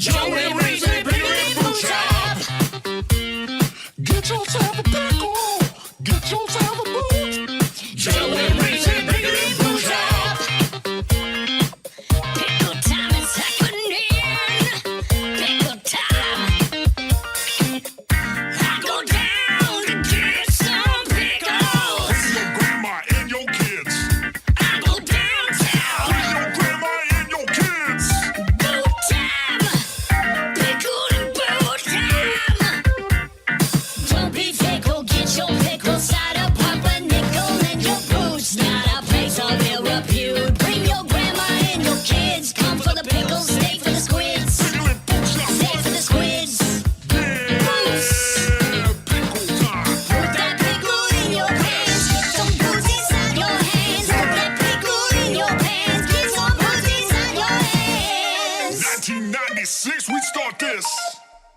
Joey Reese, Pickle Boot Shop. Get yourself a pickle. Get yourself a boot. Joey Reese, Pickle Boot Shop. Pickle time is happening. Pickle time. I go down to get some pickles. Bring your grandma and your kids. I go downtown. Bring your grandma and your kids. Boot time. Pickle and boot time. Don't be fickle, get your pickle cider, pop a nickel in your boots. Not a place of ill repute. Bring your grandma and your kids. Come for the pickles, stay for the squids. Pickle and boot shop. Stay for the squids. Boots. Pickle time. Put that pickle in your pants. Get some boots inside your hands. Put that pickle in your pants. Get some boots inside your hands. 1996, we start this.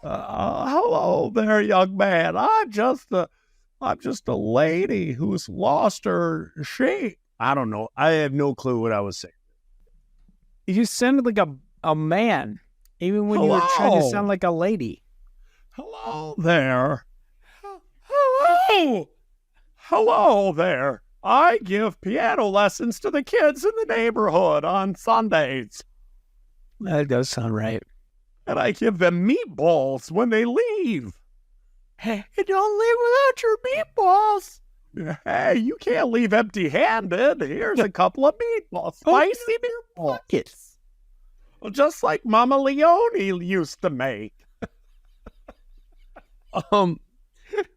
Hello there, young man. I'm just a lady who's lost her sheep. I don't know. I have no clue what I was saying. You sounded like a man, even when you were trying to Hello. sound like a lady. Hello there. Hello. Hello there. I give piano lessons to the kids in the neighborhood on Sundays, That does sound right. and I give them meatballs when they leave. Hey, don't leave without your meatballs. Hey, you can't leave empty-handed. Here's a couple of meatballs, spicy meatballs. Well, just like Mama Leone used to make.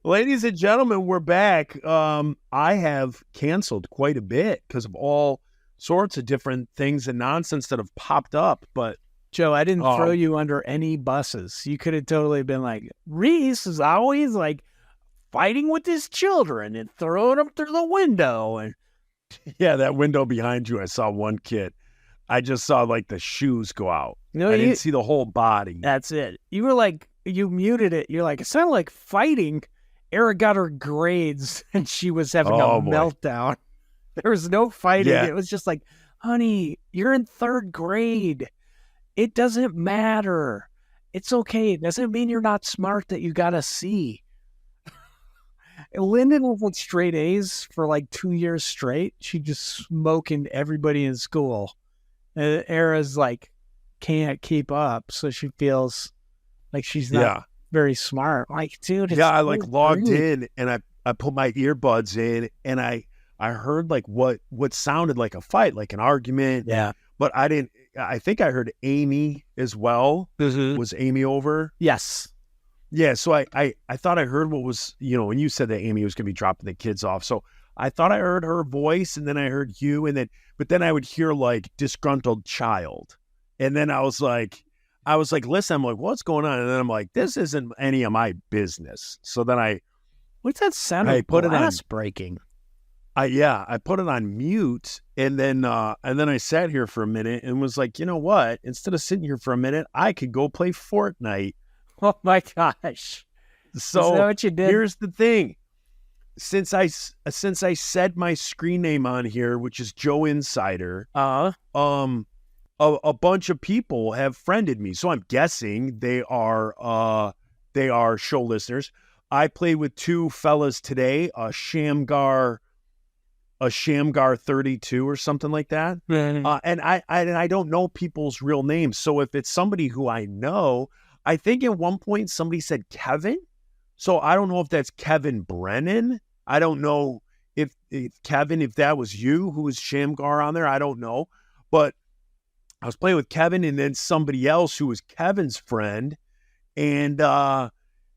Ladies and gentlemen, we're back. I have canceled quite a bit because of all sorts of different things and nonsense that have popped up. But Joe, I didn't throw you under any buses. You could have totally been like, Reese is always like fighting with his children and throwing them through the window. And yeah, that window behind you, I saw one kid. I just saw like the shoes go out. No, I you- didn't see the whole body. that's it. You were like, you muted it. You're like, it sounded like fighting. Era got her grades and she was having Oh, a boy. meltdown. There was no fighting. Yeah. It was just like, honey, you're in third grade. It doesn't matter. It's okay. It doesn't mean you're not smart that you got a C. Lyndon was with straight A's for like 2 years straight. She just smoking everybody in school. And Era's like, can't keep up. So she feels like she's not Yeah. very smart. Like, dude, it's Yeah, I like third logged grade. in and I put my earbuds in and I heard like what sounded like a fight, like an argument. Yeah. But I think I heard Amy as well. Was Amy over? Yes. Yeah, so I thought I heard what was, when you said that Amy was going to be dropping the kids off. So I thought I heard her voice and then I heard you but then I would hear like disgruntled child. And then I was like, listen, I'm like, what's going on? And then I'm like, this isn't any of my business. So then What's that sound Hey, of put it on. glass breaking? I put it on mute and then I sat here for a minute and was like, you know what? Instead of sitting here for a minute, I could go play Fortnite. Oh my gosh. So Is that what you did? here's the thing. Since I said my screen name on here, which is Joe Insider, a bunch of people have friended me. So I'm guessing they are show listeners. I played with two fellas today, a Shamgar 32 or something like that. And I don't know people's real names. So if it's somebody who I know, I think at one point somebody said Kevin. So I don't know if that's Kevin Brennan. I don't know if Kevin, if that was you who was Shamgar on there. I don't know. But I was playing with Kevin and then somebody else who was Kevin's friend. And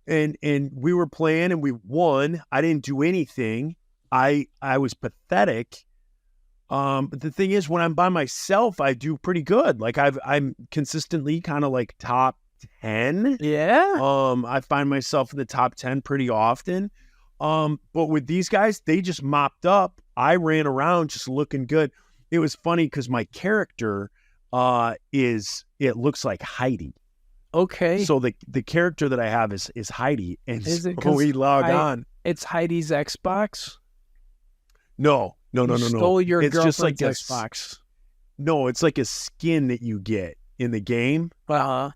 we were playing and we won. I didn't do anything. I was pathetic. But the thing is, when I'm by myself, I do pretty good. Like I'm consistently kind of like top 10. Yeah. I find myself in the top 10 pretty often. But with these guys, they just mopped up. I ran around just looking good. It was funny because my character it looks like Heidi. Okay. So the character that I have is Heidi. And Is it so 'cause we log on. It's Heidi's Xbox. No. You stole your It's girlfriend's just like a Xbox. No, it's like a skin that you get in the game. Uh-huh.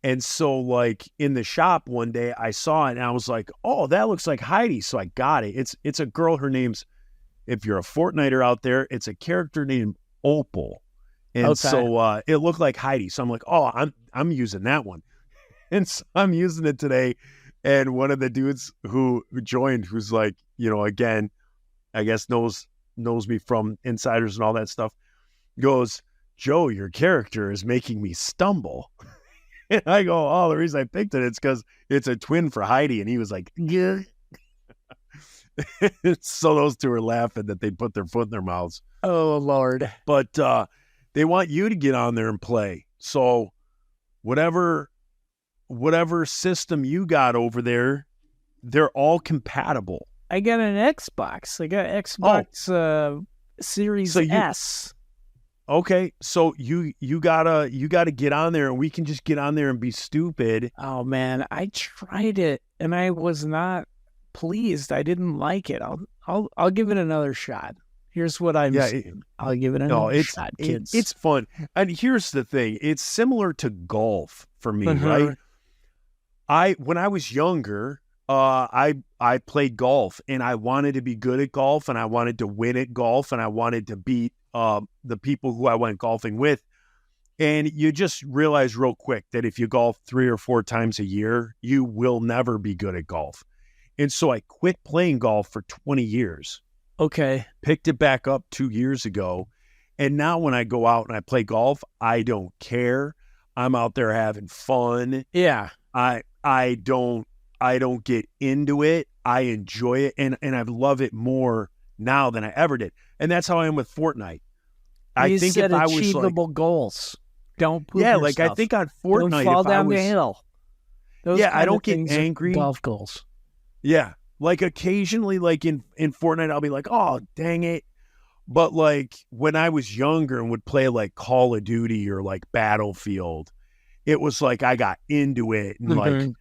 And so like in the shop one day I saw it and I was like, oh, that looks like Heidi. So I got it. It's a girl. Her name's, if you're a Fortniter out there, it's a character named Opal. And so it looked like Heidi. So I'm like, oh, I'm using that one. And so I'm using it today. And one of the dudes who joined, who's like, you know, again, I guess knows me from Insiders and all that stuff, goes, Joe, your character is making me stumble. And I go, oh, the reason I picked it's because it's a twin for Heidi. And he was like, yeah. So those two are laughing that they put their foot in their mouths. Oh, Lord. But they want you to get on there and play. So whatever system you got over there, they're all compatible. I got an Xbox. I got Xbox Series S. Okay, so you gotta get on there, and we can just get on there and be stupid. Oh man, I tried it and I was not pleased. I didn't like it. I'll give it another shot. Here's what I'll give it another shot, kids. It's fun, and here's the thing: it's similar to golf for me, Uh-huh. right? When I was younger, I played golf, and I wanted to be good at golf, and I wanted to win at golf, and I wanted to beat the people who I went golfing with. And you just realize real quick that if you golf 3 or 4 times a year, you will never be good at golf. And so I quit playing golf for 20 years, Okay. picked it back up 2 years ago. And now when I go out and I play golf, I don't care. I'm out there having fun. Yeah. I don't get into it. I enjoy it. And I love it more now than I ever did. And that's how I am with Fortnite. I think set if I was like, achievable goals. Don't poop like I yourself. think on Don't Fortnite, fall if I down was, the hill. Those Yeah, I kind of don't get things are angry. Golf goals. yeah, like occasionally, like in Fortnite, I'll be like, oh, dang it. But like when I was younger and would play like Call of Duty or like Battlefield, it was like I got into it and like, Mhm.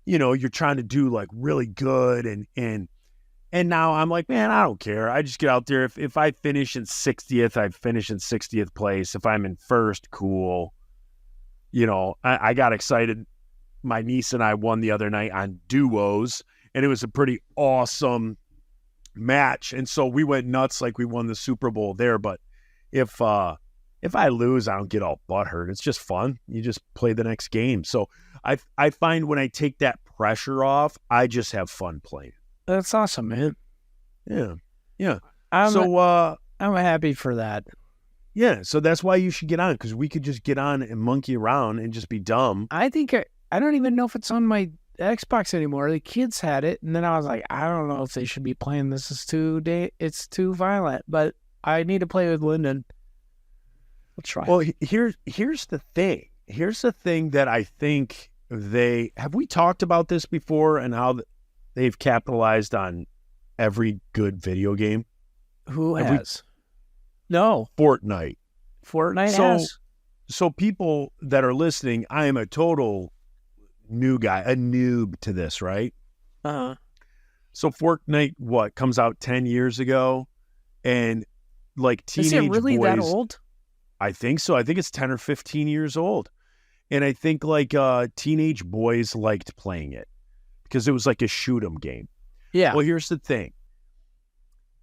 you know, you're trying to do like really good and now I'm like, man, I don't care. I just get out there. If I finish in 60th, I finish in 60th place. If I'm in first, cool. You know, I got excited. My niece and I won the other night on duos, and it was a pretty awesome match. And so we went nuts like we won the Super Bowl there. But if I lose, I don't get all butthurt. It's just fun. You just play the next game. So I find when I take that pressure off, I just have fun playing. That's awesome, man. Yeah. I'm happy for that. Yeah, so that's why you should get on, because we could just get on and monkey around and just be dumb. I think I don't even know if it's on my Xbox anymore. The kids had it, and then I was like, I don't know if they should be playing this. It's too violent, but I need to play with Lyndon. We'll try. Well, here's the thing. Here's the thing that I think have we talked about this before and how they've capitalized on every good video game? Who have we- has? No, Fortnite. Fortnite So- has. So people that are listening, I am a total new guy, a noob to this, right? Uh-huh. So Fortnite, comes out 10 years ago? And like teenage Is it really boys, that old? I think so. I think it's 10 or 15 years old. And I think like teenage boys liked playing it because it was like a shoot 'em game. Yeah. Well, here's the thing.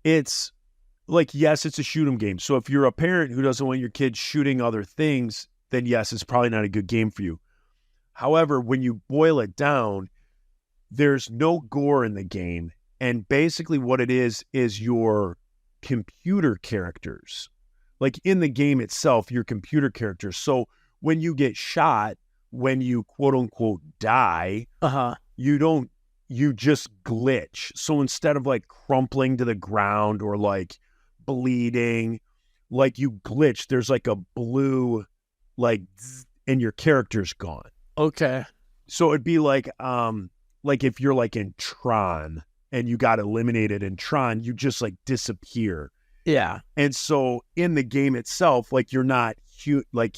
It's like, yes, it's a shoot 'em game. So if you're a parent who doesn't want your kids shooting other things, then yes, it's probably not a good game for you. However, when you boil it down, there's no gore in the game. And basically what it is your computer characters. Like in the game itself, your computer characters. So when you get shot, when you quote unquote die, Uh-huh. you just glitch. So instead of like crumpling to the ground or like bleeding, like you glitch, there's like a blue, like, zzz, and your character's gone. Okay. So it'd be like if you're like in Tron and you got eliminated in Tron, you just like disappear. Yeah. And so in the game itself, like you're not like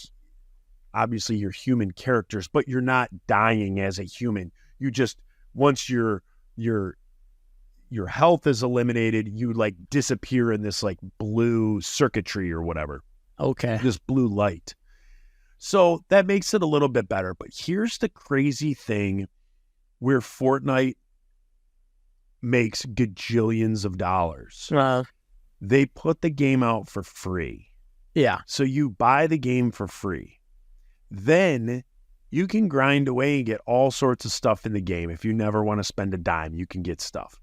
obviously you're human characters, but you're not dying as a human. You just once your health is eliminated, you like disappear in this like blue circuitry or whatever, Okay. this blue light. So that makes it a little bit better. But here's the crazy thing where Fortnite makes gajillions of dollars. They put the game out for free. Yeah. So you buy the game for free. Then you can grind away and get all sorts of stuff in the game. If you never want to spend a dime, you can get stuff.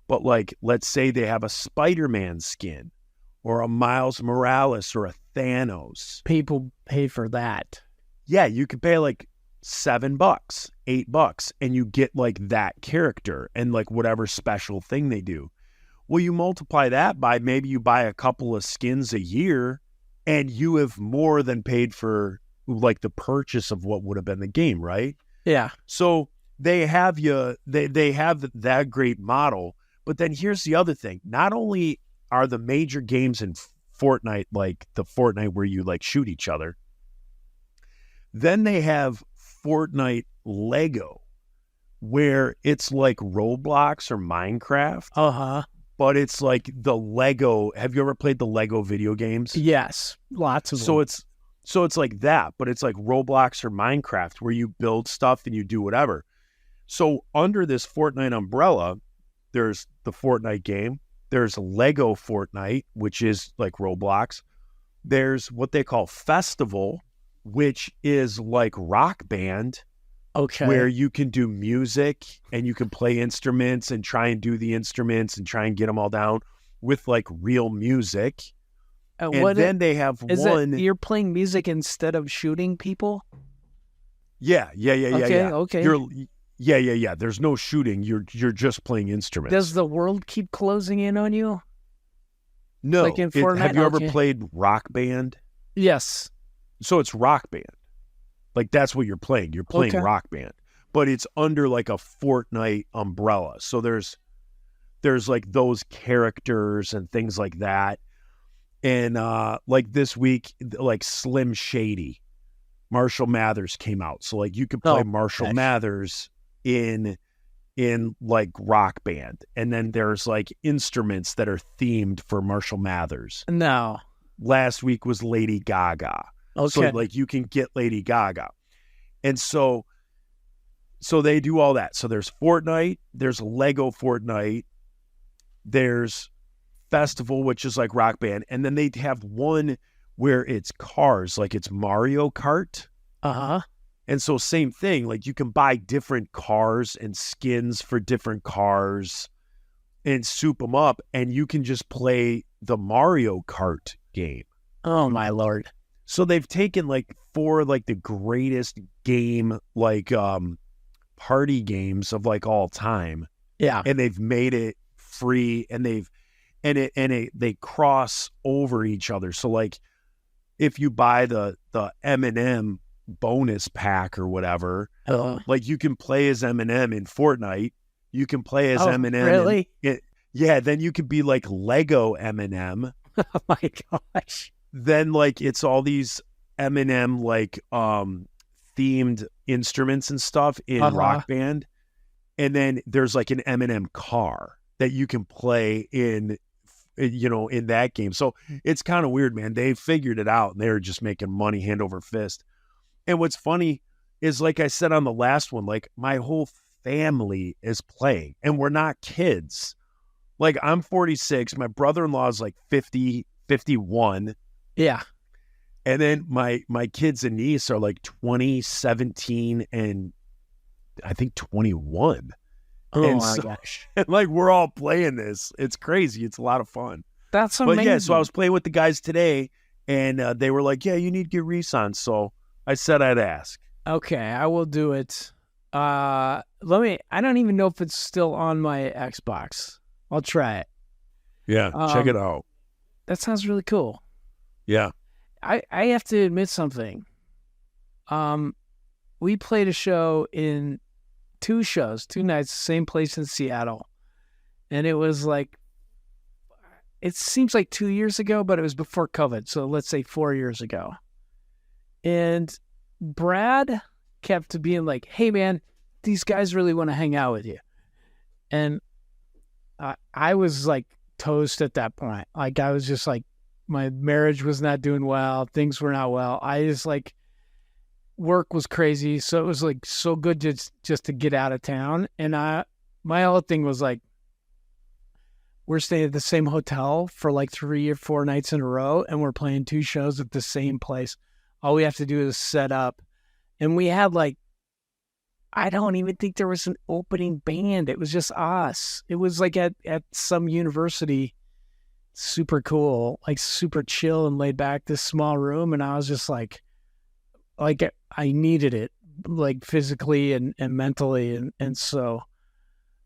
But like, let's say they have a Spider-Man skin or a Miles Morales or a Thanos. People pay for that. Yeah, you could pay like $7, $8, and you get like that character and like whatever special thing they do. Well, you multiply that by maybe you buy a couple of skins a year and you have more than paid for like the purchase of what would have been the game, right? Yeah. So they have they have that great model, but then here's the other thing. Not only are the major games in Fortnite like the Fortnite where you like shoot each other, then they have Fortnite Lego where it's like Roblox or Minecraft. But it's like the Lego. Have you ever played the Lego video games? Yes, lots of So them. it's like that, but it's like Roblox or Minecraft where you build stuff and you do whatever. So under this Fortnite umbrella, there's the Fortnite game. There's Lego Fortnite, which is like Roblox. There's what they call Festival, which is like Rock Band, Okay. where you can do music and you can play instruments and try and do the instruments and try and get them all down with like real music. And what then they have is one. it? You're playing music instead of shooting people? Yeah. Okay. Yeah. There's no shooting. You're just playing instruments. Does the world keep closing in on you? No. like in Fortnite? Have you ever Okay. played Rock Band? Yes. So it's Rock Band. Like that's what you're playing. You're playing Okay. Rock Band, but it's under like a Fortnite umbrella. So there's like those characters and things like that. And like this week, like Slim Shady, Marshall Mathers came out. So like you could play Marshall gosh. Mathers in like Rock Band. And then there's like instruments that are themed for Marshall Mathers. No. Last week was Lady Gaga. Okay. So like you can get Lady Gaga. And so they do all that. So there's Fortnite, there's Lego Fortnite, there's Festival, which is like Rock Band, and then they have one where it's cars, like it's Mario Kart. And so same thing, like you can buy different cars and skins for different cars and soup them up, and you can just play the Mario Kart game. Oh my Lord. So they've taken like four like the greatest game like party games of like all time, Yeah. and they've made it free, and they cross over each other. So like if you buy the Eminem bonus pack or whatever, like you can play as Eminem in Fortnite. You can play as Eminem. Really? Yeah, then you could be like Lego Eminem. Oh my gosh. Then like it's all these Eminem like themed instruments and stuff in Rock Band. And then there's like an Eminem car that you can play in that game. So it's kind of weird, man. They figured it out and they're just making money hand over fist. And what's funny is, like I said on the last one, like my whole family is playing and we're not kids. Like I'm 46. My brother-in-law is like 50, 51. Yeah. And then my kids and niece are like 20, 17, and I think 21. Oh And my so- gosh. And like we're all playing this. It's crazy. It's a lot of fun. That's amazing. But yeah, so I was playing with the guys today, and they were like, "Yeah, you need to get Reese on." So I said I'd ask. Okay, I will do it. I don't even know if it's still on my Xbox. I'll try it. Yeah, check it out. That sounds really cool. Yeah. I have to admit something. We played a show in two nights, same place in Seattle. And it was like, it seems like 2 years ago, but it was before COVID. So let's say 4 years ago. And Brad kept being like, "Hey man, these guys really want to hang out with you." And I was like toast at that point. Like I was just like, my marriage was not doing well. Things were not well. I just like, work was crazy, so it was like so good just to get out of town. And my whole thing was like, we're staying at the same hotel for like 3 or 4 nights in a row, and we're playing 2 shows at the same place. All we have to do is set up. And we had like, I don't even think there was an opening band. It was just us. It was like at some university, super cool, like super chill and laid back, this small room. And I was just like I needed it, like physically and mentally. And so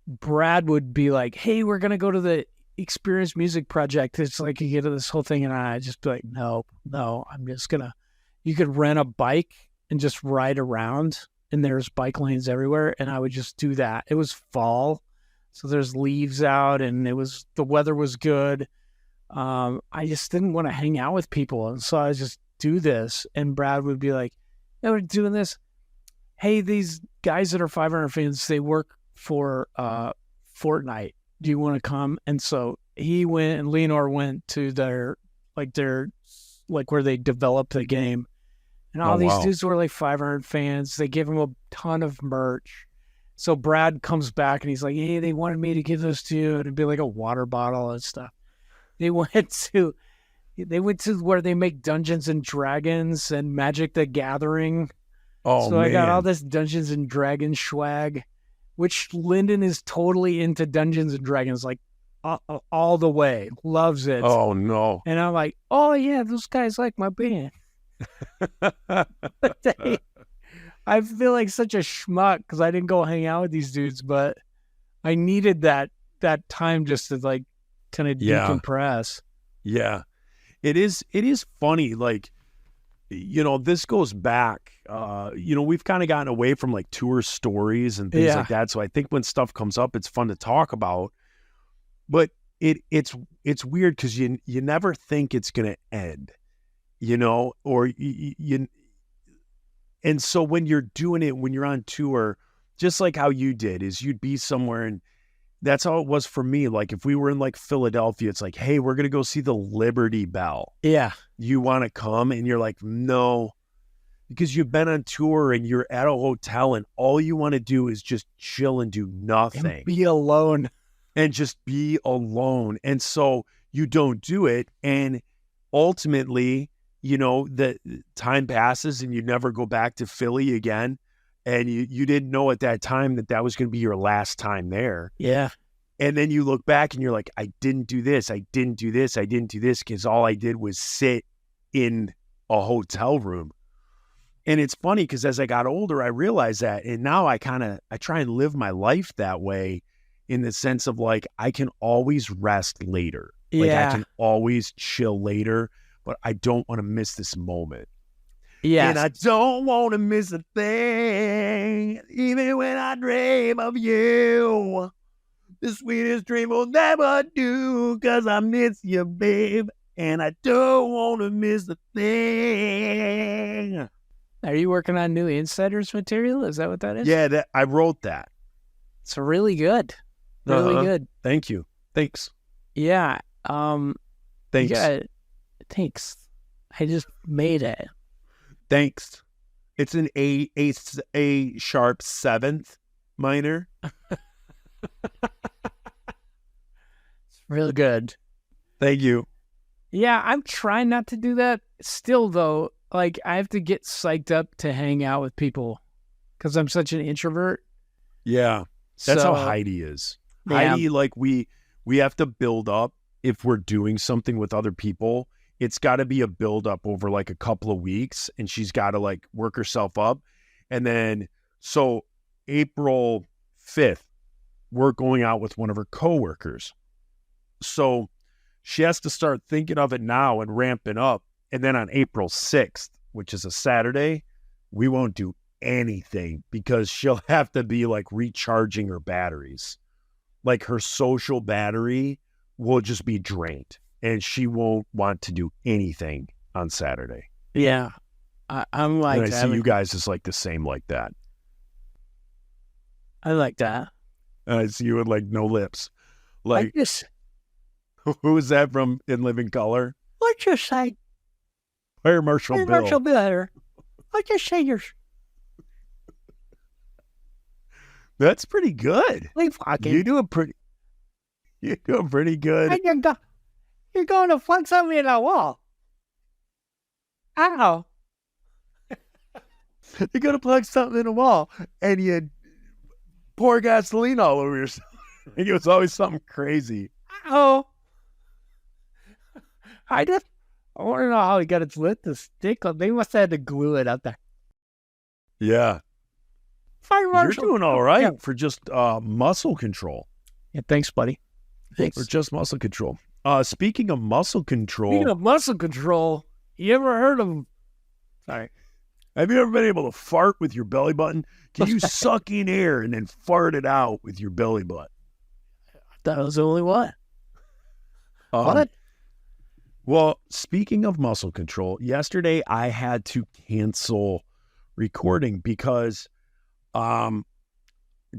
Brad would be like, hey, we're going to go to the Experience Music Project. It's like you get to this whole thing. And I just be like, no, I'm just going to, you could rent a bike and just ride around, and there's bike lanes everywhere. And I would just do that. It was fall, so there's leaves out, and the weather was good. I just didn't want to hang out with people. And so I just do this. And Brad would be like, yeah, we're doing this. Hey, these guys that are 500 fans, they work for Fortnite. Do you want to come? And so he went, and Leonor went to their where they developed the game. And all these dudes were like 500 fans. They gave him a ton of merch. So Brad comes back and he's like, hey, they wanted me to give this to you. It'd be like a water bottle and stuff. They went to where they make Dungeons and Dragons and Magic the Gathering. Oh, so man. I got all this Dungeons and Dragons swag, which Lyndon is totally into Dungeons and Dragons, like all the way, loves it. Oh, no. And I'm like, oh, yeah, those guys like my band. I feel like such a schmuck because I didn't go hang out with these dudes, but I needed that time just to like kind of decompress. Yeah. It is funny. Like, this goes back, we've kind of gotten away from like tour stories and things like that. So I think when stuff comes up, it's fun to talk about, but it's weird because you never think it's going to end. And so when you're doing it, when you're on tour, just like how you did, is you'd be somewhere, and that's how it was for me. Like if we were in like Philadelphia, it's like, hey, we're going to go see the Liberty Bell. Yeah. You want to come? And you're like, no, because you've been on tour and you're at a hotel and all you want to do is just chill and do nothing. And be alone. And just be alone. And so you don't do it. And ultimately, the time passes and you never go back to Philly again. And you didn't know at that time that was going to be your last time there. Yeah. And then you look back and you're like, I didn't do this. I didn't do this. I didn't do this because all I did was sit in a hotel room. And it's funny because as I got older, I realized that. And now I try and live my life that way, in the sense of like, I can always rest later. Like I can always chill later, but I don't want to miss this moment. Yeah. And I don't want to miss a thing, even when I dream of you. The sweetest dream will never do, 'cause I miss you, babe. And I don't want to miss a thing. Are you working on new Insiders material? Is that what that is? Yeah, I wrote that. It's really good. Really good. Thank you. Thanks. Yeah. Thanks. Yeah, thanks. I just made it. Thanks. It's an A sharp 7th minor. It's real good. Thank you. Yeah, I'm trying not to do that. Still, though, like I have to get psyched up to hang out with people because I'm such an introvert. Yeah. That's how Heidi is. Yeah. Heidi, like we have to build up if we're doing something with other people. It's got to be a build up over like a couple of weeks, and she's got to like work herself up. And then, so April 5th, we're going out with one of her coworkers. So she has to start thinking of it now and ramping up. And then on April 6th, which is a Saturday, we won't do anything because she'll have to be like recharging her batteries. Like her social battery will just be drained. And she won't want to do anything on Saturday. Yeah. I'm like, and I see you guys is like the same like that. I like that. And I see you with like no lips. Like, who is that from In Living Color? Let's just say, Fire Marshal Bill. Marshall Bill. Let's just say you're That's pretty good. Like fucking. You're doing pretty good. And you're going to flex on me in a wall. Ow. You're gonna plug something in a wall and you pour gasoline all over yourself. It was always something crazy. Ow. I want to know how he got it lit to stick. They must have had to glue it up there. Yeah. Fire You're marshal. doing all right Yeah. for just muscle control. Yeah, thanks, buddy. Thanks. For just muscle control. Speaking of muscle control, Speaking of muscle control, you ever heard of? Sorry. have you ever been able to fart with your belly button? Can you suck in air and then fart it out with your belly button? That was the only one. What? Well, speaking of muscle control, yesterday I had to cancel recording because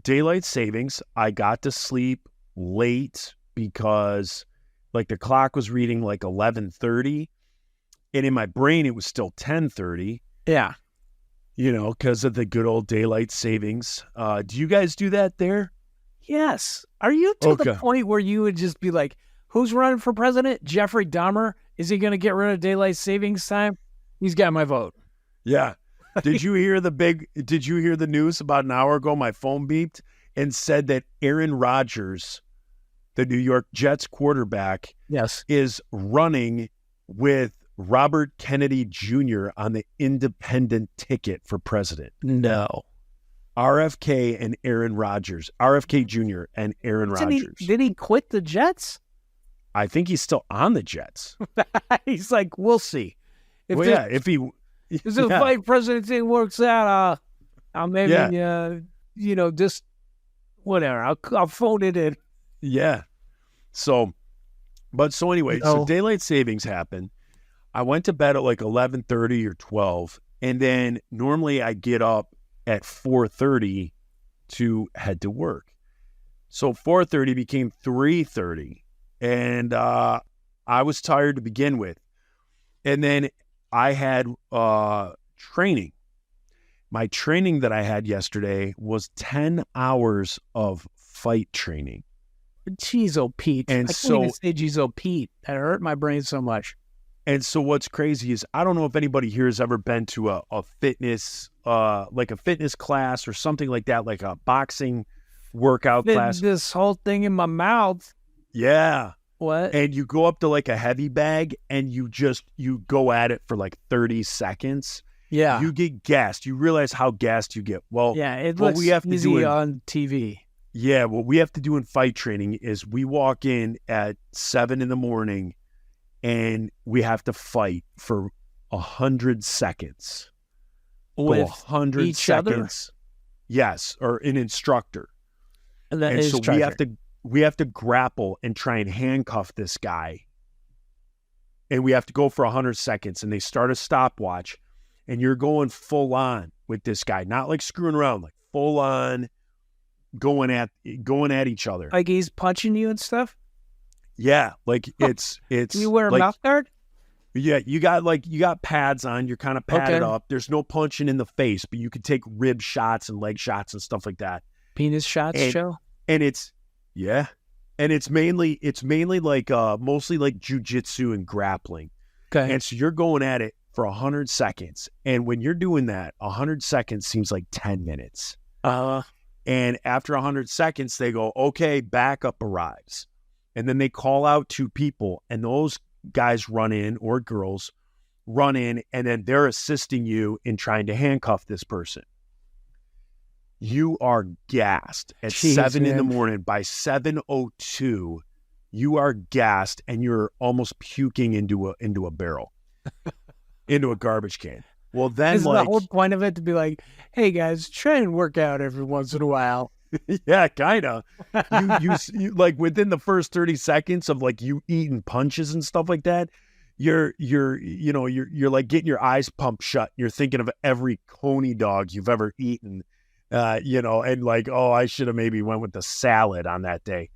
daylight savings, I got to sleep late because like the clock was reading like 11:30 and in my brain it was still 10:30, Yeah. you know, because of the good old daylight savings. Do you guys do that there? Yes. Are you to the Okay. point where you would just be like, who's running for president? Jeffrey Dahmer? Is he going to get rid of daylight savings time? He's got my vote. Yeah. Did you hear the news about an hour ago? My phone beeped and said that Aaron Rodgers, the New York Jets quarterback, Yes. is running with Robert Kennedy Jr. on the independent ticket for president. No. RFK and Aaron Rodgers. RFK Jr. and Aaron Rodgers. Did he quit the Jets? I think he's still on the Jets. He's like, we'll see. If Well, this, yeah, if he... if the yeah. fight president thing works out, I'll maybe, just whatever. I'll phone it in. Yeah. So anyway, No. so daylight savings happened. I went to bed at like 11:30 or 12, and then normally I get up at 4:30 to head to work. So 4:30 became 3:30, and I was tired to begin with. And then I had training. My training that I had yesterday was 10 hours of fight training. Jeez, oh Pete. And I can't so- even say jeez, oh Pete. That hurt my brain so much. And so what's crazy is I don't know if anybody here has ever been to a fitness, like a fitness class or something like that, like a boxing workout class. This whole thing in my mouth. Yeah. What? And you go up to like a heavy bag and you go at it for like 30 seconds. Yeah. You get gassed. You realize how gassed you get. Well, Yeah, it what looks we have to easy do in- on TV. yeah, what we have to do in fight training is we walk in at 7 a.m. and we have to fight for 100 seconds. With 100 each other? seconds. Yes, or an instructor. And that And is so treasure. we have to grapple and try and handcuff this guy. And we have to go for 100 seconds and they start a stopwatch and you're going full on with this guy, not like screwing around, like full on going at each other. Like he's punching you and stuff? Yeah, like it's Do you wear a like, mouth guard? yeah, you got pads on, you're kind of padded Okay. up. There's no punching in the face, but you can take rib shots and leg shots and stuff like that. Penis shots, And- Joe? And it's mainly like mostly like jujitsu and grappling. Okay. And so you're going at it for 100 seconds. And when you're doing that, 100 seconds seems like 10 minutes. And after 100 seconds, they go, okay, backup arrives. And then they call out 2 people and those guys run in or girls run in and then they're assisting you in trying to handcuff this person. You are gassed at Jeez, 7 in the man. morning. By 7:02, you are gassed and you're almost puking into a barrel, into a garbage can. Well, then Isn't like, the whole point of it to be like, hey guys, try and work out every once in a while? yeah, kind of. You like within the first 30 seconds of like you eating punches and stuff like that, you're like getting your eyes pumped shut. You're thinking of every coney dog you've ever eaten, and like, oh, I should have maybe went with the salad on that day.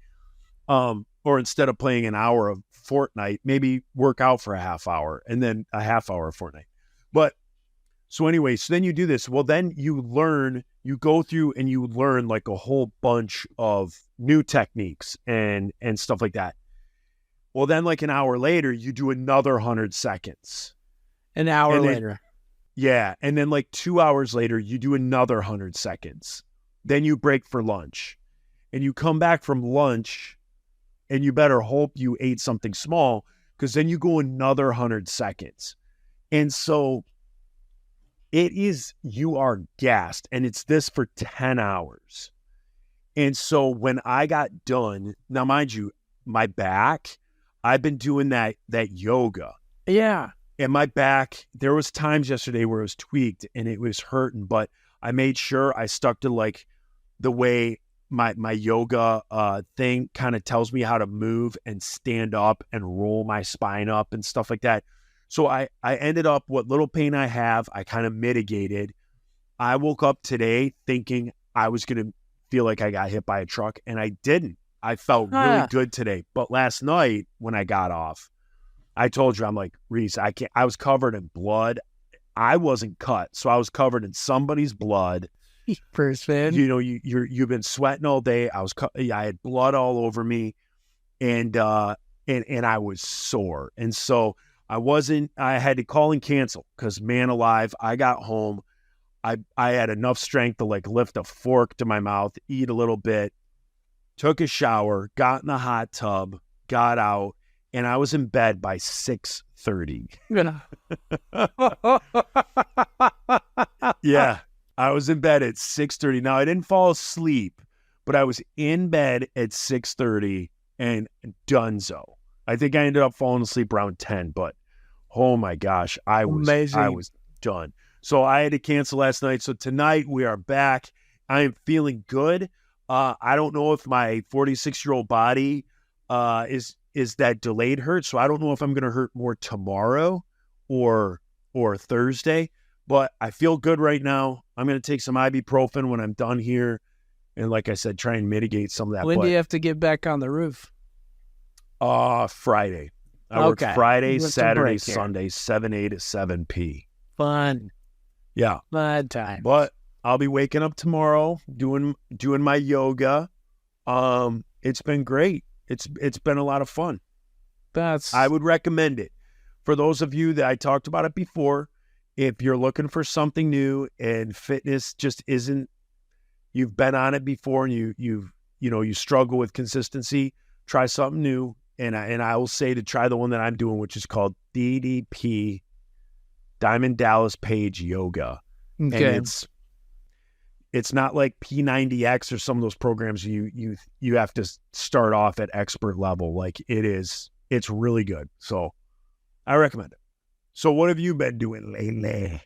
Or instead of playing an hour of Fortnite, maybe work out for a half hour and then a half hour of Fortnite. But So anyway, so then you do this. Well, then you go through and you learn like a whole bunch of new techniques and stuff like that. Well, then like an hour later, you do another 100 seconds. An hour And then- later. Yeah. And then like 2 hours later, you do another 100 seconds. Then you break for lunch. And you come back from lunch and you better hope you ate something small, because then you go another 100 seconds. And so you are gassed, and it's this for 10 hours. And so when I got done, now mind you, my back, I've been doing that yoga. Yeah. And my back, there was times yesterday where it was tweaked and it was hurting, but I made sure I stuck to like the way my yoga thing kind of tells me how to move and stand up and roll my spine up and stuff like that. So I ended up, what little pain I have, I kind of mitigated. I woke up today thinking I was going to feel like I got hit by a truck, and I didn't. I felt really good today. But last night when I got off, I told you, I'm like, Reese, I was covered in blood. I wasn't cut, so I was covered in somebody's blood. First man. You know, you've been sweating all day. I had blood all over me, and I was sore. And so I had to call and cancel, because man alive, I got home. I had enough strength to like lift a fork to my mouth, eat a little bit, took a shower, got in the hot tub, got out, and I was in bed by 6:30. Yeah, I was in bed at 6:30. Now, I didn't fall asleep, but I was in bed at 6:30 and donezo. I think I ended up falling asleep around 10, but oh my gosh, I was done. So I had to cancel last night. So tonight we are back. I am feeling good. I don't know if my 46-year-old body is that delayed hurt. So I don't know if I'm going to hurt more tomorrow or Thursday, but I feel good right now. I'm going to take some ibuprofen when I'm done here. And like I said, try and mitigate some of that. When do you have to get back on the roof? Friday. I work Friday, You want some Saturday, break here. Sunday, 7A to 7P. Fun. Yeah. Fun time. But I'll be waking up tomorrow doing my yoga. It's been great. It's been a lot of fun. I would recommend it. For those of you that I talked about it before, if you're looking for something new and fitness just isn't, you've been on it before and you struggle with consistency, try something new. And I will say to try the one that I'm doing, which is called DDP, Diamond Dallas Page Yoga. Okay. And it's not like P90X or some of those programs you have to start off at expert level. Like it's really good. So I recommend it. So what have you been doing lately?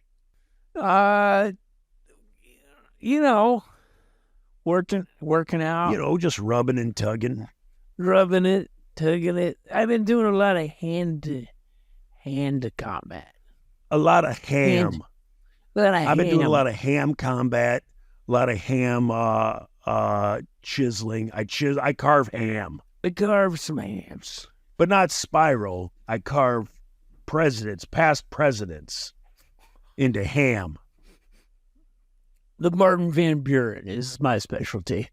Working out, Just rubbing and tugging. rubbing it, tugging it. I've been doing a lot of hand combat. A lot of ham. I've been doing a ham. lot of ham combat, a lot of ham chiseling. I carve ham, I carved some hams. but not spiral. I carve past presidents into ham. The Martin Van Buren is my specialty.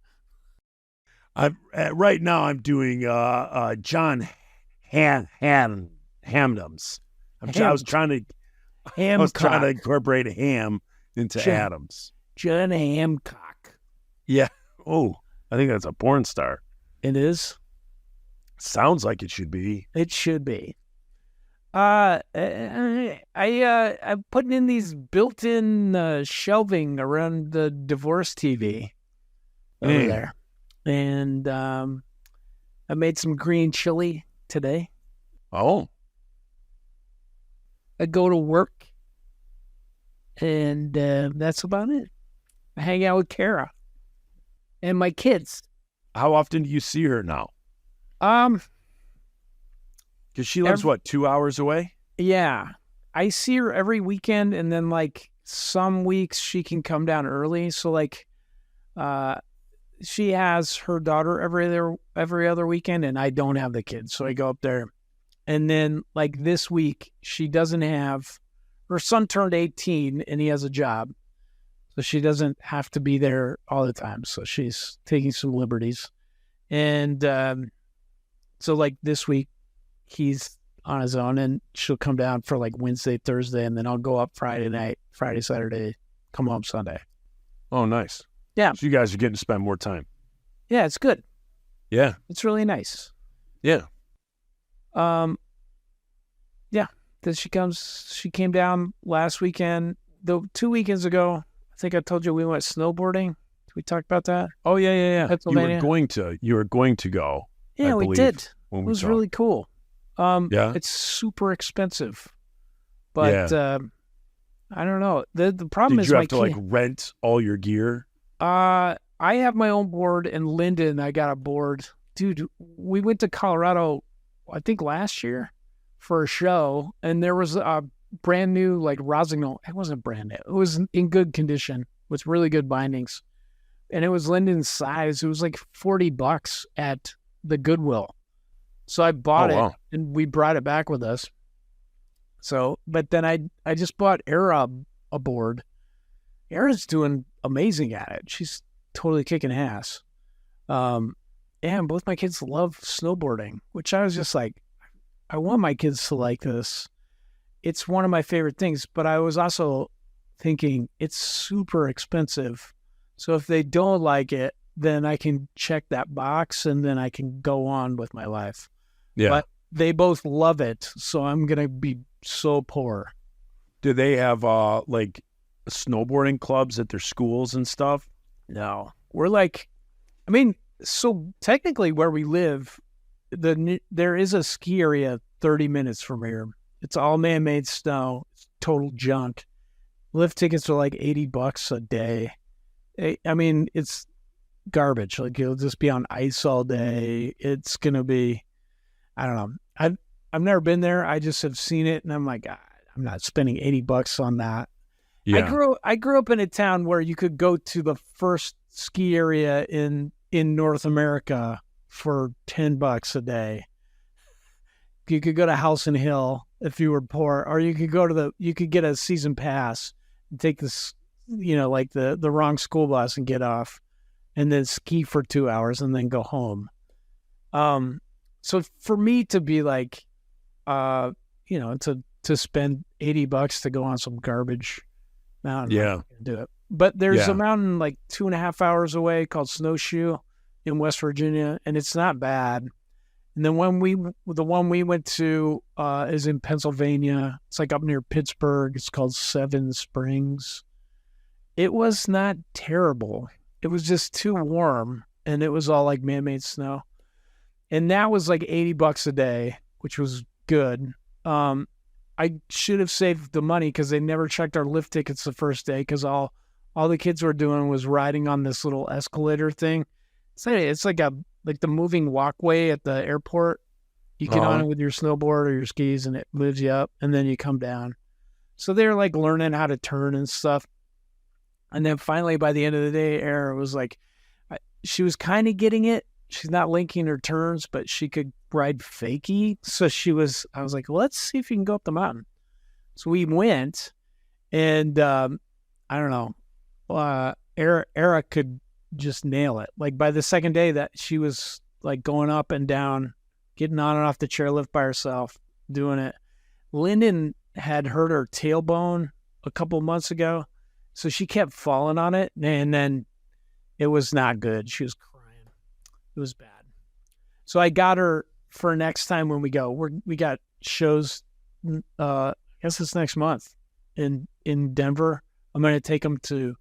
Right now I'm doing John Hamdams. I was trying to incorporate a ham into John- Adams. John Hamcock. Yeah. Oh, I think that's a porn star. It is. Sounds like it should be. It should be. I'm putting in these built-in shelving around the divorce TV over Mm. there, and I made some green chili today. Oh, I go to work, and that's about it. I hang out with Kara and my kids. how often do you see her now? Because she lives, 2 hours away? Yeah, I see her every weekend, and then like some weeks she can come down early. So like, she has her daughter every other weekend, and I don't have the kids, so I go up there. And then like this week, she doesn't have her son turned 18 and he has a job. So she doesn't have to be there all the time. So she's taking some liberties. And so like this week, he's on his own and she'll come down for like Wednesday, Thursday, and then I'll go up Friday night, Friday, Saturday, come home Sunday. Oh, nice. Yeah. So you guys are getting to spend more time. Yeah, it's good. Yeah. It's really nice. Yeah. Yeah. Then she came down last weekend. 2 weekends ago, I think I told you we went snowboarding. Did we talk about that? Oh, yeah. Pennsylvania. You were going to go. Yeah, I we believe, did. when It we was talked. really cool. Yeah. It's super expensive. But I don't know. The problem Did is you my have to like rent all your gear? I have my own board, and Lyndon, I got a board. Dude, we went to Colorado, I think last year, for a show, and there was a brand new like Rossignol. It wasn't brand new. It was in good condition with really good bindings, and it was Lyndon's size. It was like $40 at the Goodwill. So I bought it, wow. and we brought it back with us. So, but then I just bought Era a board. Era's doing amazing at it. She's totally kicking ass. And both my kids love snowboarding, which I was just like, I want my kids to like this. It's one of my favorite things, but I was also thinking it's super expensive. So if they don't like it, then I can check that box and then I can go on with my life. Yeah. But they both love it, so I'm going to be so poor. Do they have like snowboarding clubs at their schools and stuff? No. We're like, I mean, so technically where we live, there is a ski area 30 minutes from here. It's all man-made snow. It's total junk. Lift tickets are like $80 a day. I mean, it's garbage. Like you'll just be on ice all day. It's going to be, I don't know. I've never been there. I just have seen it and I'm like, I'm not spending $80 on that. Yeah. I grew up in a town where you could go to the first ski area in North America for $10 a day. You could go to House and Hill if you were poor, or you could get a season pass and take this, like the wrong school bus and get off and then ski for 2 hours and then go home. So for me to be like, to spend $80 to go on some garbage mountain, I'm not gonna do it. But there's a mountain like 2.5 hours away called Snowshoe in West Virginia, and it's not bad. And then the one we went to is in Pennsylvania. It's like up near Pittsburgh. It's called Seven Springs. It was not terrible. It was just too warm, and it was all like man-made snow. And that was like $80 a day, which was good. I should have saved the money because they never checked our lift tickets the first day because all the kids were doing was riding on this little escalator thing. It's like the moving walkway at the airport. You get on it with your snowboard or your skis and it moves you up and then you come down. So they're like learning how to turn and stuff. And then finally by the end of the day, Era was like, she was kind of getting it. She's not linking her turns, but she could ride fakie. So I was like, well, let's see if you can go up the mountain. So we went and I don't know, Era could just nail it. Like by the second day that she was like going up and down, getting on and off the chairlift by herself, doing it. Lyndon had hurt her tailbone a couple months ago. So she kept falling on it and then it was not good. She was crying. It was bad. So I got her for next time when we go. We got shows, I guess it's next month in Denver. I'm going to take them to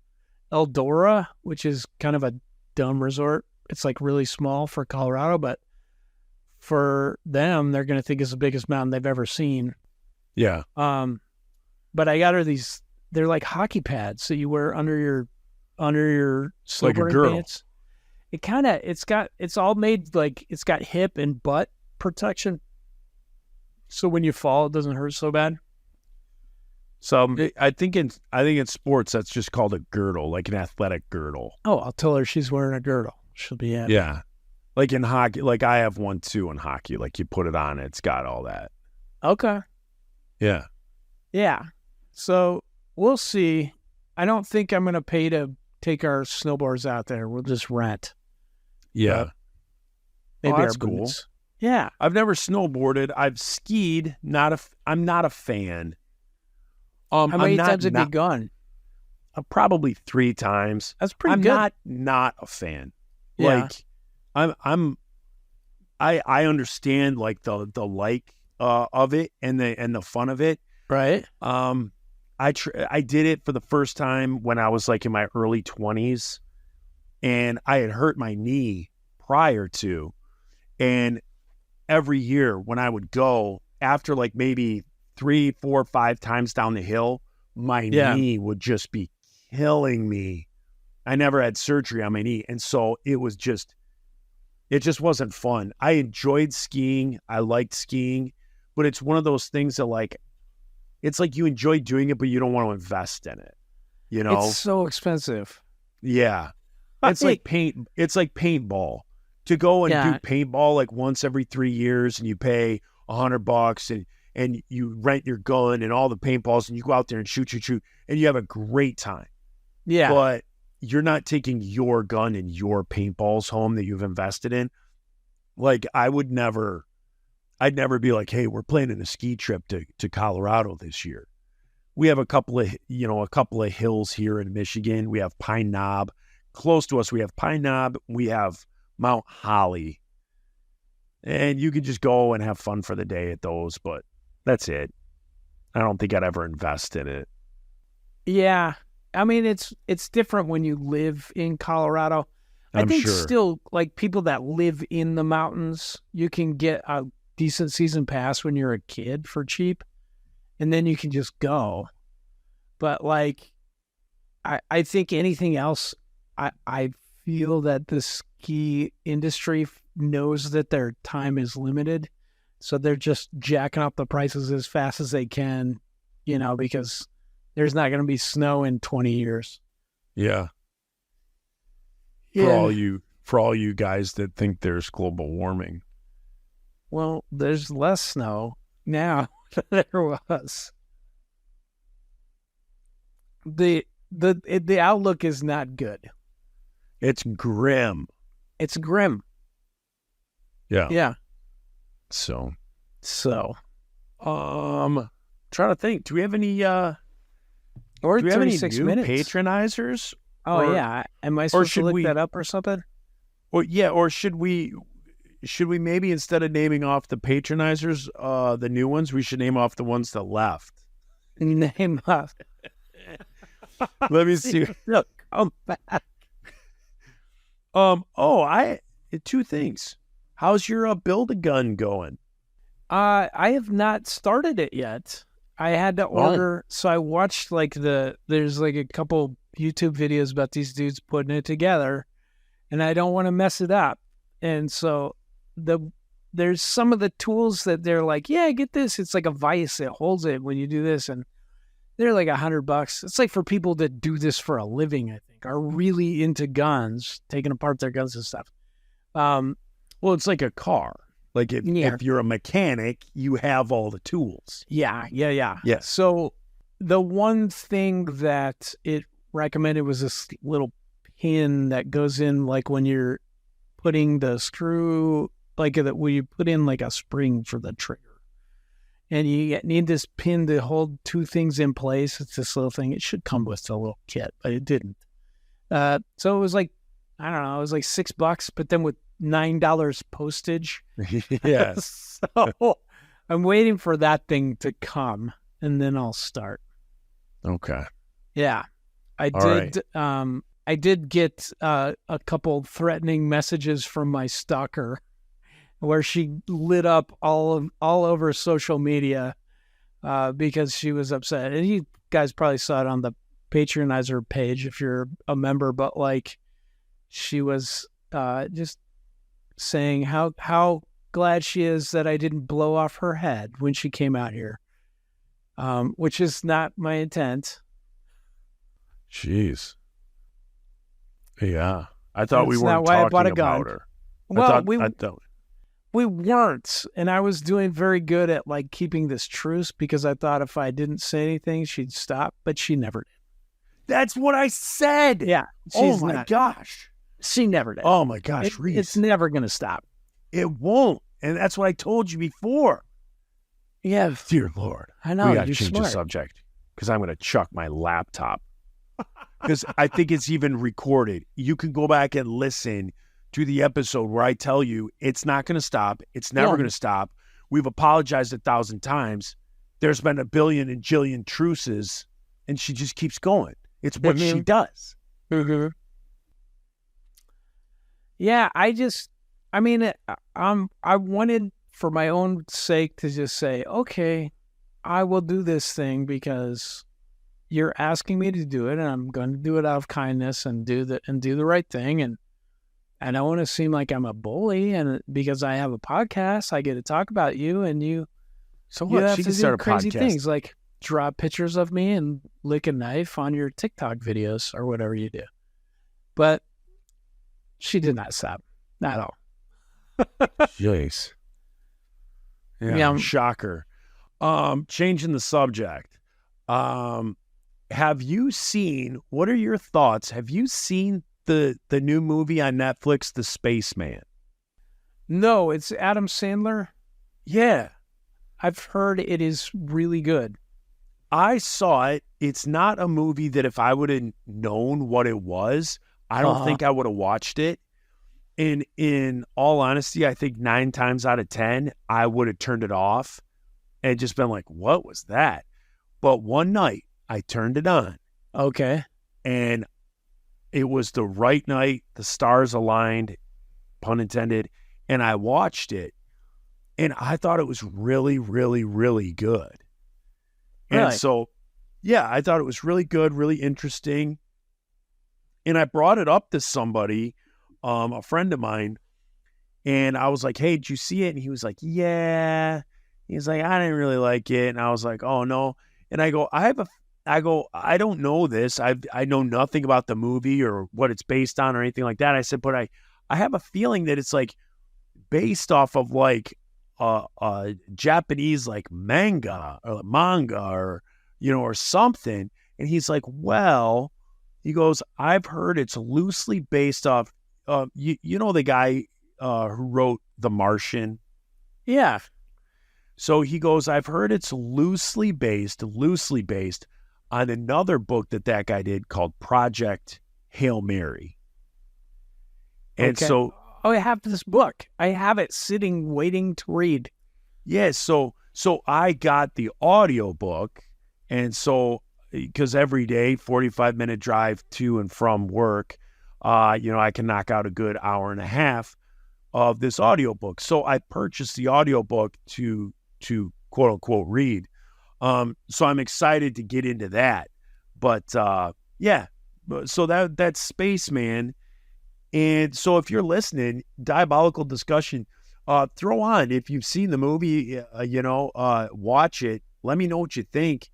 Eldora, which is kind of a dumb resort. It's like really small for Colorado, but for them, they're going to think it's the biggest mountain they've ever seen. Yeah. But I got her they're like hockey pads that you wear under your snowboarding Like a girl. pants. It's all made like it's got hip and butt protection. So when you fall, it doesn't hurt so bad. So I think in sports that's just called a girdle, like an athletic girdle. oh, I'll tell her she's wearing a girdle. She'll be in. Yeah. Like in hockey, like I have one too in hockey. Like you put it on, it's got all that. Okay. Yeah. Yeah. So we'll see. I don't think I'm going to pay to take our snowboards out there. We'll just rent. Yeah. Maybe that's our cool. boots. Yeah. I've never snowboarded. I've skied. I'm not a fan. How many I'm not, times have you not, gone? Probably 3 times. That's pretty I'm good. not a fan. Yeah. Like I understand like the of it and the fun of it. Right. I did it for the first time when I was like in my early 20s, and I had hurt my knee prior to, and every year when I would go after like maybe 3, 4, 5 times down the hill, my knee would just be killing me. I never had surgery on my knee, and so it just wasn't fun. I enjoyed skiing. I liked skiing, but it's one of those things that like, it's like you enjoy doing it, but you don't want to invest in it. You know? It's so expensive. Yeah. It's like paintball. To go and do paintball like once every 3 years, and you pay $100 and you rent your gun and all the paintballs, and you go out there and shoot, and you have a great time. Yeah. But you're not taking your gun and your paintballs home that you've invested in. Like I'd never be like, hey, we're planning a ski trip to Colorado this year. We have a couple of hills here in Michigan. We have Pine Knob. Close to us, we have Pine Knob. We have Mount Holly. And you could just go and have fun for the day at those, but that's it. I don't think I'd ever invest in it. Yeah. I mean, it's different when you live in Colorado. I think sure. Still, like people that live in the mountains, you can get a decent season pass when you're a kid for cheap, and then you can just go. But like, I think anything else, I feel that the ski industry knows that their time is limited, so they're just jacking up the prices as fast as they can, because there's not going to be snow in 20 years. Yeah. Yeah. For all you guys that think there's global warming. Well, there's less snow now than there was. The outlook is not good. It's grim. It's grim. Yeah. Yeah. So, So, trying to think. Do we have any or do we have any 36 new minutes. patronizers? Oh, Or- yeah. Am I supposed to should look we- that up or something? Or should we maybe, instead of naming off the patronizers, the new ones, we should name off the ones that left? Name off. Let me see. Look, come back. Two things. How's your Build-A-Gun going? I have not started it yet. I had to order, so I watched there's like a couple YouTube videos about these dudes putting it together, and I don't want to mess it up. And so there's some of the tools that they're like, yeah, get this. It's like a vise. It holds it when you do this, and they're like $100. It's like for people that do this for a living, I think, are really into guns, taking apart their guns and stuff. Well, it's like a car. Like if you're a mechanic, you have all the tools. Yeah. Yeah. So the one thing that it recommended was this little pin that goes in, like when you're putting the screw, like that, where you put in like a spring for the trigger. And you need this pin to hold two things in place. It's this little thing. It should come with a little kit, but it didn't. So it was like, I don't know, it was like $6, but then with $9 postage. Yes. So I'm waiting for that thing to come, and then I'll start. Okay. Yeah. I did get a couple threatening messages from my stalker, where she lit up all over social media because she was upset. And you guys probably saw it on the Patronizer page if you're a member, but like she was just saying how glad she is that I didn't blow off her head when she came out here, which is not my intent. Jeez. Yeah. I thought we That's weren't not why I talking bought a about gun. her. Well, I thought We weren't, and I was doing very good at like keeping this truce because I thought if I didn't say anything, she'd stop, but she never did. That's what I said. Yeah, Oh she's my not. gosh. She never did. Oh my gosh, Reese. It's never gonna stop. It won't. And that's what I told you before. Yeah, Dear Lord. I know. We got to You're change smart. the subject because I'm going to chuck my laptop. Because I think it's even recorded. You can go back and listen to the episode where I tell you it's not going to stop. It's never Yeah. going to stop. We've apologized 1,000 times. There's been a billion and jillion truces, and she just keeps going. It's what she Mhm. does. Yeah, I wanted for my own sake to just say, okay, I will do this thing because you're asking me to do it, and I'm going to do it out of kindness and do the right thing. And I don't want to seem like I'm a bully, and because I have a podcast, I get to talk about you, and you So you what? have She to can do start a crazy podcast. things like draw pictures of me and lick a knife on your TikTok videos or whatever you do. But she did not stop. Not at all. Jeez. Yeah, Yeah. shocker. Changing the subject. Have you seen, what are your thoughts? Have you seen the new movie on Netflix, The Spaceman? No, it's Adam Sandler. Yeah. I've heard it is really good. I saw it. It's not a movie that if I would have known what it was, I don't Uh-huh. think I would have watched it. And in all honesty, I think 9 times out of 10, I would have turned it off and just been like, what was that? But one night I turned it on Okay. and it was the right night. The stars aligned, pun intended. And I watched it and I thought it was really, really, really good. And Really? so, yeah, I thought it was really good, really interesting. And I brought it up to somebody, a friend of mine, and I was like, hey, did you see it? And he was like, yeah. He's like, I didn't really like it. And I was like, oh, no. And I go, I don't know this. I know nothing about the movie or what it's based on or anything like that. I said, but I have a feeling that it's like based off of like Japanese like manga or, or something. And he's like, well, he goes, I've heard it's loosely based off, you know, the guy who wrote The Martian. Yeah. So he goes, I've heard it's loosely based on another book that guy did called Project Hail Mary. And Okay. so, Oh, I have this book. I have it sitting, waiting to read. yeah, so I got the audio book. And so, because every day, 45-minute drive to and from work, I can knock out a good hour and a half of this audiobook. So I purchased the audiobook to quote unquote read. So I'm excited to get into that. But yeah, so that's Spaceman. And so if you're listening, Diabolical Discussion, throw on. If you've seen the movie, watch it. Let me know what you think.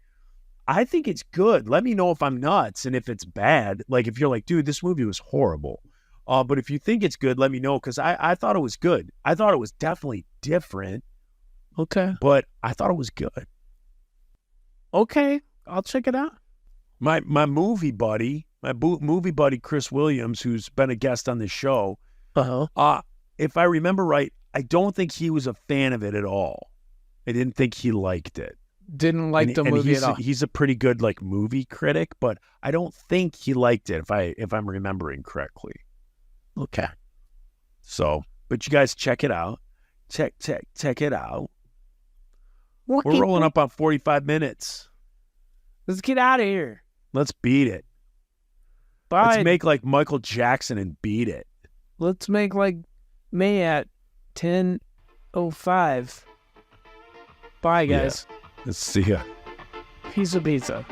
I think it's good. Let me know if I'm nuts and if it's bad. Like if you're like, dude, this movie was horrible. But if you think it's good, let me know because I thought it was good. I thought it was definitely different, Okay. but I thought it was good. Okay. I'll check it out. My movie buddy, Chris Williams, who's been a guest on this show, Uh-huh. if I remember right, I don't think he was a fan of it at all. I didn't think he liked it. Didn't like the movie he's at all. He's a pretty good like movie critic, but I don't think he liked it if I'm remembering correctly. Okay. So, but you guys check it out. Check it out. We're Okay. rolling up on 45 minutes. Let's get out of here. Let's beat it. Bye. Let's make like Michael Jackson and beat it. Let's make like May at 10:05. Bye, guys. Let's see ya. Pizza.